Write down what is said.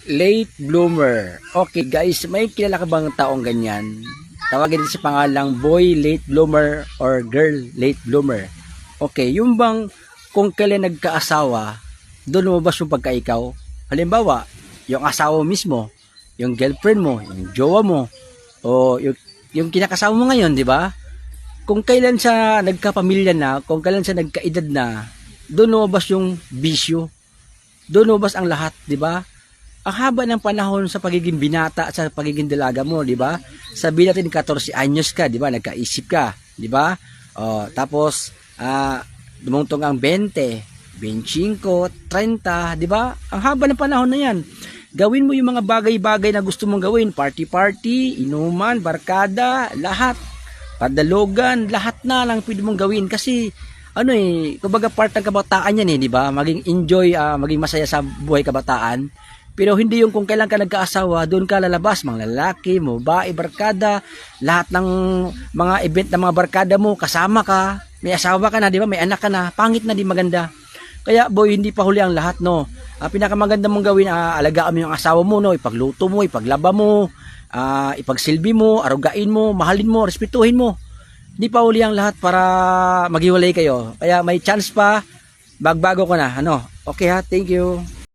Late bloomer. Okay guys, may kilala ka bang taong ganyan? Tawagin din sa pangalang boy late bloomer or girl late bloomer. Okay, yung bang kung kailan nagkaasawa, doon lumabas yung pagkaikaw. Halimbawa, yung asawa mismo, yung girlfriend mo, yung jowa mo, o yung kinakasama mo ngayon, di ba? Kung kailan siya nagkapamilya na, kung kailan siya nagkaedad na, doon lumabas yung bisyo. Doon lumabas ang lahat, di ba? Ang haba ng panahon sa pagiging binata at sa pagiging dalaga mo, di ba? Sabihin natin 14 anyos ka, di ba? Nagkaisip ka, di ba? Tapos dumungtong ang 20, 25, 30, di ba? Ang haba ng panahon na 'yan. Gawin mo yung mga bagay-bagay na gusto mong gawin, party-party, inuman, barkada, lahat. Padalogan, lahat na lang pwede mong gawin kasi kumbaga part ng kabataan yan di ba? Maging enjoy, maging masaya sa buhay kabataan. Pero hindi yung kung kailan ka nagkaasawa, doon ka lalabas, mga lalaki, babae, barkada, lahat ng mga event ng mga barkada mo, kasama ka, may asawa ka na, di ba? May anak ka na, pangit na, di maganda. Kaya boy, hindi pa huli ang lahat, no? Pinakamaganda mong gawin, alagaan mo yung asawa mo, no? Ipagluto mo, ipaglaba mo, ipagsilbi mo, arugain mo, mahalin mo, respetuhin mo. Hindi pa huli ang lahat para maghiwalay kayo. Kaya may chance pa, magbago ko na, ano? Okay ha, thank you.